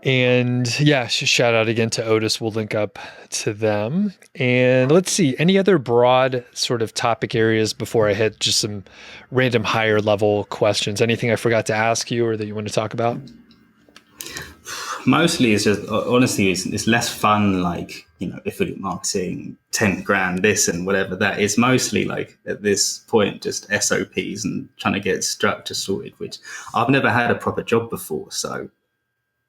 And yeah, shout out again to Odys. We'll link up to them. And let's see, any other broad sort of topic areas before I hit just some random higher level questions? Anything I forgot to ask you or that you want to talk about? Mostly it's just, honestly, it's less fun, like, affiliate marketing, 10 grand, this and whatever that. It's mostly like at this point, just SOPs and trying to get structure sorted, which I've never had a proper job before. So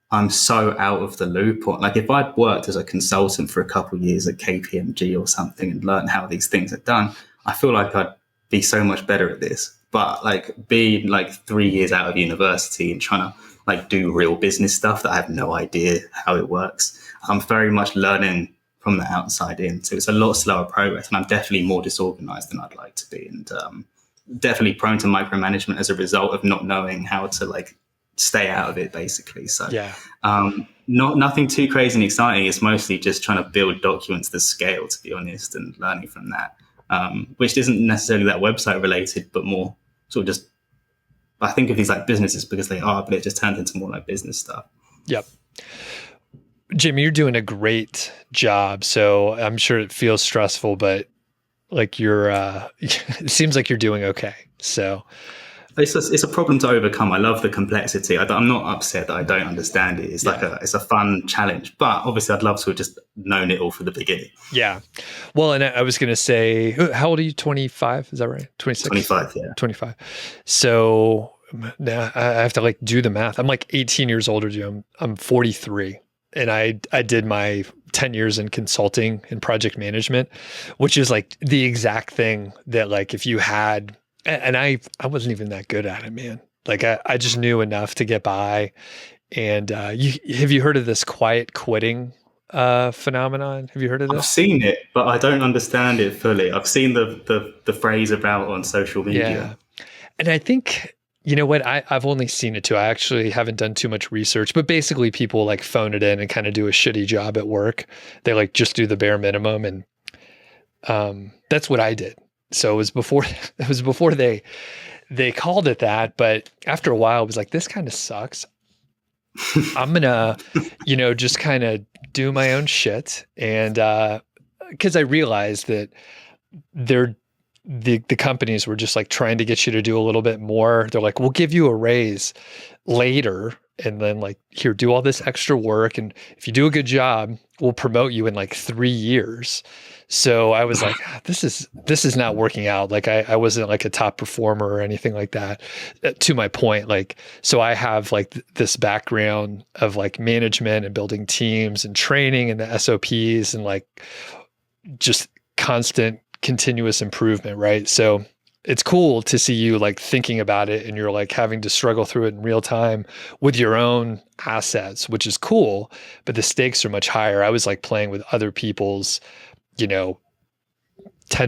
I'm so out of the loop. Like if I'd worked as a consultant for a couple of years at KPMG or something and learned how these things are done, I feel like I'd be so much better at this. But like being like 3 years out of university and trying to like do real business stuff that I have no idea how it works, I'm very much learning from the outside in. So it's a lot slower progress, and I'm definitely more disorganized than I'd like to be, and definitely prone to micromanagement as a result of not knowing how to like stay out of it, basically. So Yeah. nothing too crazy and exciting. It's mostly just trying to build documents that scale, to be honest, and learning from that, which isn't necessarily that website related, but more sort of just, I think of these like businesses because they are, but it just turns into more like business stuff. Yep. Jimmy, you're doing a great job. So I'm sure it feels stressful, but like you're, it seems like you're doing okay. So it's a problem to overcome. I love the complexity. I'm not upset that I don't understand it. It's it's a fun challenge, but obviously I'd love to have just known it all from the beginning. Yeah. Well, and I was going to say, how old are you? 25? Is that right? 26? 25. Yeah. 25. So now I have to like do the math. I'm like 18 years older than you. I'm 43. And I did my 10 years in consulting and project management, which is like the exact thing that like if you had, and I wasn't even that good at it, man. Like I just knew enough to get by. And have you heard of this quiet quitting phenomenon? Have you heard of this? I've seen it, but I don't understand it fully. I've seen the phrase about on social media. Yeah. And I think, you know what, I've only seen it too. I actually haven't done too much research, but basically people like phone it in and kind of do a shitty job at work. They like just do the bare minimum. And that's what I did. So it was before they called it that. But after a while, it was like, this kind of sucks. I'm gonna, just kind of do my own shit. And because I realized that the companies were just like trying to get you to do a little bit more. They're like, we'll give you a raise later. And then like, here, do all this extra work. And if you do a good job, we'll promote you in like 3 years. So I was like, this is not working out. Like I wasn't like a top performer or anything like that, to my point. Like, so I have like this background of like management and building teams and training and the SOPs and like just constant continuous improvement. Right. So it's cool to see you like thinking about it and you're like having to struggle through it in real time with your own assets, which is cool, but the stakes are much higher. I was like playing with other people's, $10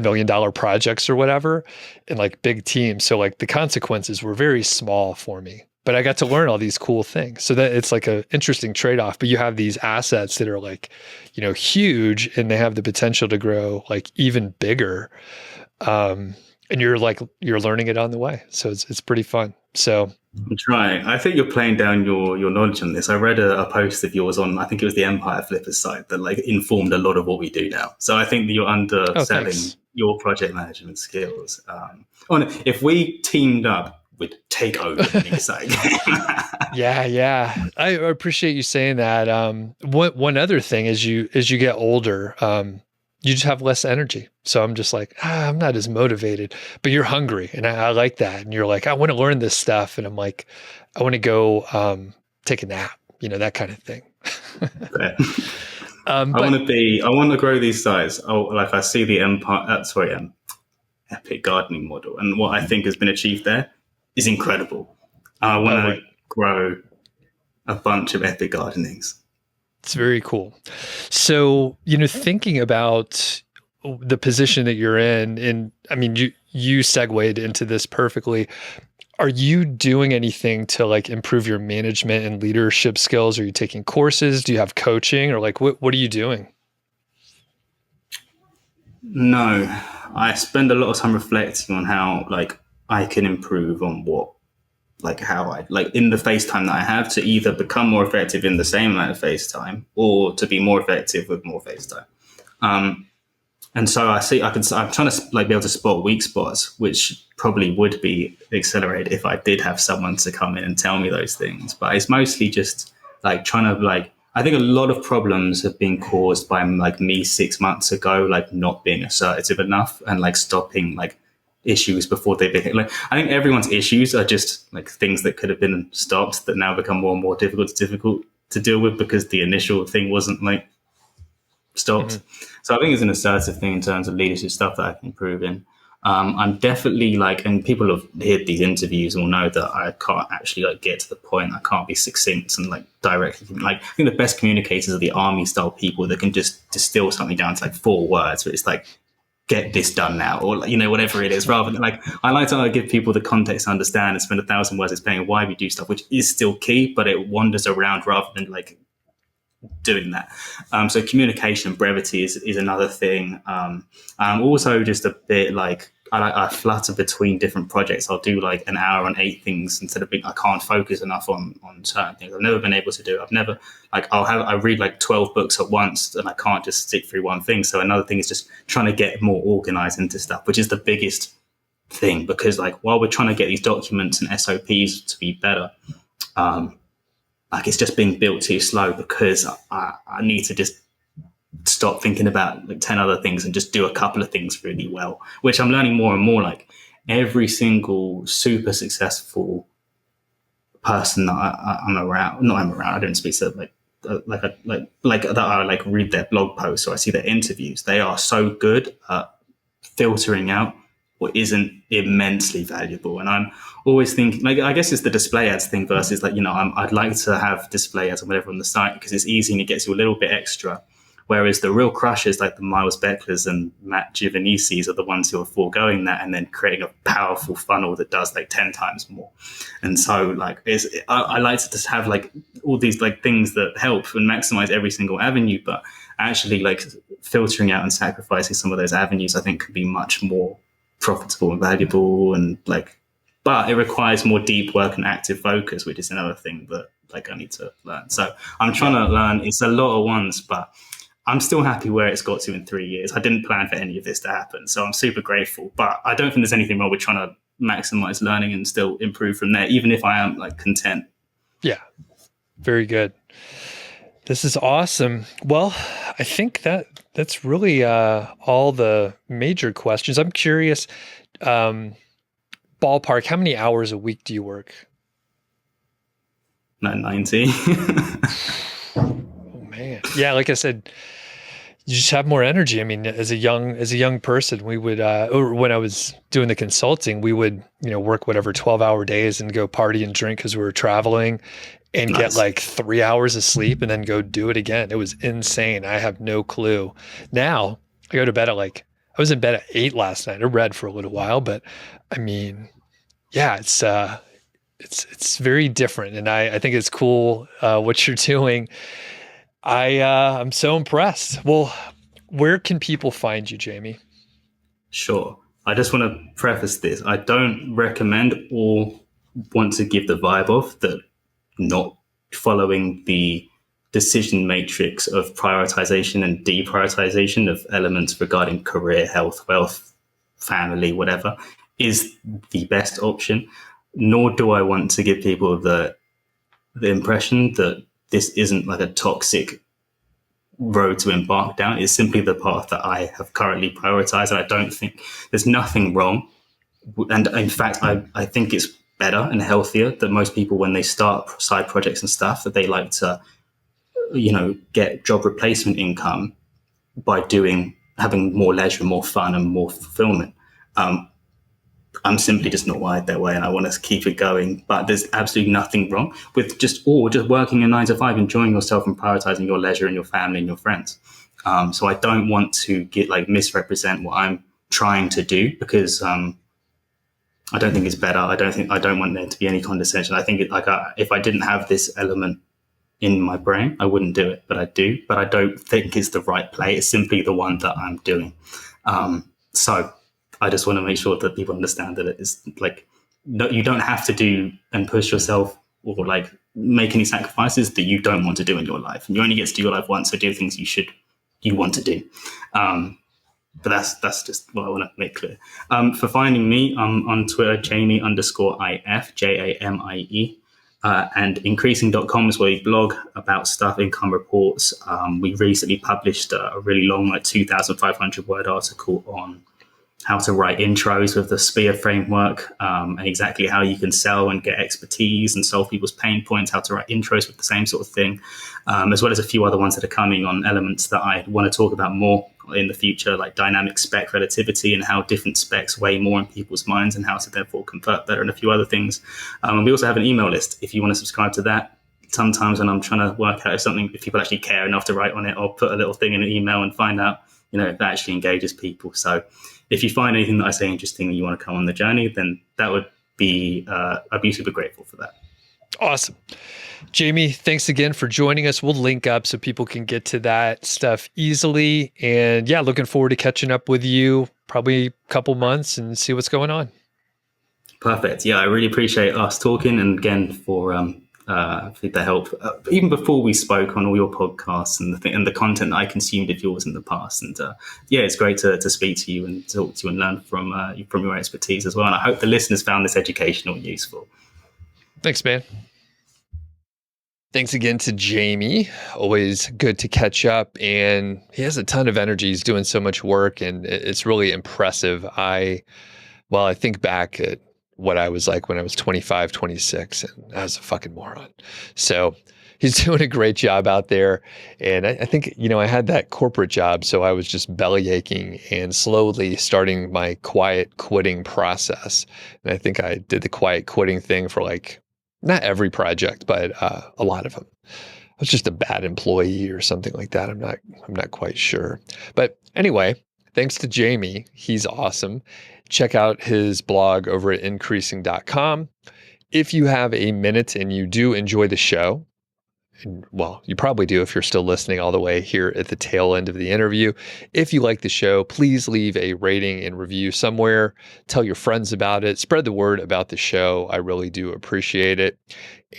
million projects or whatever and like big teams. So like the consequences were very small for me, but I got to learn all these cool things. So that it's like an interesting trade-off, but you have these assets that are like, huge and they have the potential to grow like even bigger. And you're learning it on the way. So it's pretty fun. So I'm trying. I think you're playing down your knowledge on this. I read a post of yours on, I think it was the Empire Flippers site that like informed a lot of what we do now. So I think that you're underselling your project management skills. If we teamed up, we'd take over the exciting. Yeah. I appreciate you saying that. One other thing as you get older, you just have less energy. So I'm just like, I'm not as motivated, but you're hungry. And I like that. And you're like, I want to learn this stuff. And I'm like, I want to go take a nap, that kind of thing. I want to grow these sites. I see the Epic Gardening model. And what I think has been achieved there is incredible. I want to grow a bunch of Epic Gardenings. It's very cool. So, thinking about the position that you're in, and I mean, you segued into this perfectly. Are you doing anything to like improve your management and leadership skills? Are you taking courses? Do you have coaching or like, what are you doing? No, I spend a lot of time reflecting on how like I can improve on what like how I like in the FaceTime that I have to either become more effective in the same amount of FaceTime or to be more effective with more FaceTime. And so I'm trying to like be able to spot weak spots, which probably would be accelerated if I did have someone to come in and tell me those things. But it's mostly just like trying to like, I think a lot of problems have been caused by like me 6 months ago, like not being assertive enough and like stopping like issues before they became like, I think everyone's issues are just like things that could have been stopped that now become more and more difficult to deal with because the initial thing wasn't like stopped. So I think it's an assertive thing in terms of leadership stuff that I can improve in. I'm definitely like, and people have heard these interviews will know that I can't actually like get to the point. I can't be succinct and like directly. Like I think the best communicators are the army style people that can just distill something down to like 4 words. But it's like, get this done now, or you know, whatever it is. Rather than like, I like to give people the context to understand and spend 1,000 words explaining why we do stuff, which is still key, but it wanders around rather than like doing that. So communication and brevity is another thing. I'm also just a bit like I flutter between different projects. I'll do like an hour on 8 things instead of being, I can't focus enough on certain things. I've never been able to do it. I've never like I read like 12 books at once and I can't just stick through one thing. So another thing is just trying to get more organized into stuff, which is the biggest thing, because like while we're trying to get these documents and SOPs to be better, like it's just being built too slow because I need to just stop thinking about like 10 other things and just do a couple of things really well, which I'm learning more and more. Like every single super successful person that I'm around, I don't speak to like that I like read their blog posts or I see their interviews. They are so good at filtering out what isn't immensely valuable. And I'm always thinking, like, I guess it's the display ads thing versus like, you know, I'd like to have display ads or whatever on the site because it's easy and it gets you a little bit extra. Whereas the real crushers like the Miles Becklers and Matt Giovanisis are the ones who are foregoing that and then creating a powerful funnel that does like 10 times more. And so like, I like to just have like all these like things that help and maximize every single avenue, but actually like filtering out and sacrificing some of those avenues, I think could be much more profitable and valuable and like, but it requires more deep work and active focus, which is another thing that like I need to learn. So I'm trying to learn. It's a lot at once, but I'm still happy where it's got to in 3 years. I didn't plan for any of this to happen, so I'm super grateful, but I don't think there's anything wrong with trying to maximize learning and still improve from there, even if I am like content. Yeah. Very good. This is awesome. Well, I think that's really all the major questions. I'm curious, ballpark, how many hours a week do you work? No, 90. Oh man. Yeah, like I said, you just have more energy. I mean, as a young person, we would, or when I was doing the consulting, we would, you know, work whatever 12-hour days and go party and drink because we were traveling and Nice. get like 3 hours of sleep and then go do it again. It was insane. I have no clue. Now I go to bed at I was in bed at 8 last night. I read for a little while, but I mean, yeah, it's very different. And I think it's cool, what you're doing. I'm so impressed. Well, where can people find you, Jamie? Sure. I just want to preface this. I don't recommend or want to give the vibe off that not following the decision matrix of prioritization and deprioritization of elements regarding career, health, wealth, family, whatever, is the best option. Nor do I want to give people the impression that this isn't like a toxic road to embark down. It's simply the path that I have currently prioritized. And I don't think there's nothing wrong. And in fact, I think it's better and healthier that most people, when they start side projects and stuff, that they like to, you know, get job replacement income by having more leisure, more fun and more fulfillment. I'm simply just not wired that way and I want to keep it going. But there's absolutely nothing wrong with just working a 9 to 5, enjoying yourself and prioritizing your leisure and your family and your friends. So I don't want to misrepresent what I'm trying to do because I don't think it's better. I don't want there to be any condescension. I think if I didn't have this element in my brain, I wouldn't do it, but I do. But I don't think it's the right play. It's simply the one that I'm doing. So I just want to make sure that people understand that it is like you don't have to do and push yourself or like make any sacrifices that you don't want to do in your life. And you only get to do your life once, so do things you want to do. But that's just what I want to make clear. For finding me, I'm on Twitter, Jamie_IF, JAMIE. And increasing.com is where we blog about stuff, income reports. We recently published a really long, like 2,500 word article on how to write intros with the SPEAR framework, and exactly how you can sell and get expertise and solve people's pain points, how to write intros with the same sort of thing, as well as a few other ones that are coming on elements that I want to talk about more in the future, like dynamic spec relativity and how different specs weigh more in people's minds and how to therefore convert better, and a few other things. We also have an email list if you want to subscribe to that. Sometimes when I'm trying to work out if people actually care enough to write on it, or put a little thing in an email and find out, if that actually engages people. So if you find anything that I say interesting and you want to come on the journey, then that would be, I'd be super grateful for that. Awesome. Jamie, thanks again for joining us. We'll link up so people can get to that stuff easily. And yeah, looking forward to catching up with you probably a couple months and see what's going on. Perfect. Yeah, I really appreciate us talking, and again for the help. Even before we spoke on all your podcasts and the content that I consumed of yours in the past. And yeah, it's great to speak to you and talk to you and learn from your expertise as well. And I hope the listeners found this educational and useful. Thanks, man. Thanks again to Jamie. Always good to catch up. And he has a ton of energy. He's doing so much work, and it's really impressive. I think back at what I was like when I was 25, 26, and I was a fucking moron. So he's doing a great job out there. And I think, I had that corporate job, so I was just belly aching and slowly starting my quiet quitting process. And I think I did the quiet quitting thing for like, not every project, but a lot of them. I was just a bad employee or something like that. I'm not quite sure. But anyway, thanks to Jamie. He's awesome. Check out his blog over at increasing.com. If you have a minute and you do enjoy the show, and well, you probably do if you're still listening all the way here at the tail end of the interview. If you like the show, please leave a rating and review somewhere. Tell your friends about it. Spread the word about the show. I really do appreciate it.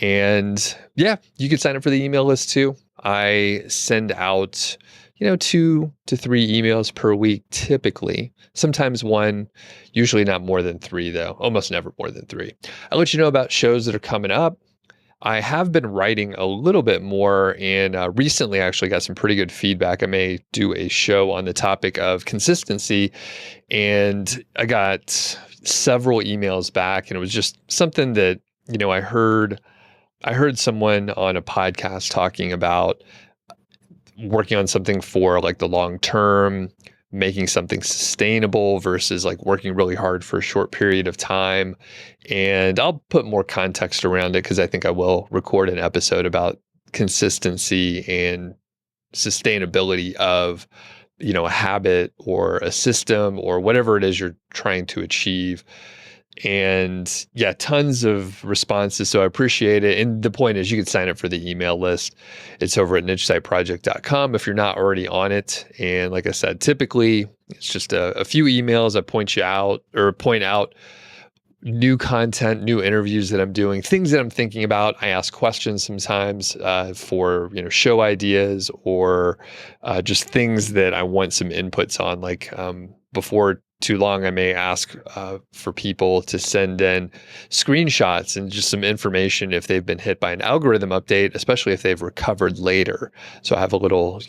And yeah, you can sign up for the email list too. I send out 2 to 3 emails per week, typically. Sometimes 1, usually not more than 3 though, almost never more than 3. I'll let you know about shows that are coming up. I have been writing a little bit more, and recently I actually got some pretty good feedback. I may do a show on the topic of consistency, and I got several emails back, and it was just something that, I heard someone on a podcast talking about working on something for like the long term, making something sustainable versus like working really hard for a short period of time. And I'll put more context around it because I think I will record an episode about consistency and sustainability of, a habit or a system or whatever it is you're trying to achieve. And yeah, tons of responses. So I appreciate it. And the point is you can sign up for the email list. It's over at nichesiteproject.com if you're not already on it. And like I said, typically it's just a few emails. I point out new content, new interviews that I'm doing, things that I'm thinking about. I ask questions sometimes for, show ideas or just things that I want some inputs on. Like before too long, I may ask for people to send in screenshots and just some information if they've been hit by an algorithm update, especially if they've recovered later. So I have a little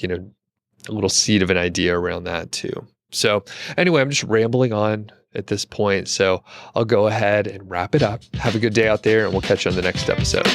seed of an idea around that too. So anyway, I'm just rambling on at this point. So I'll go ahead and wrap it up. Have a good day out there, and we'll catch you on the next episode.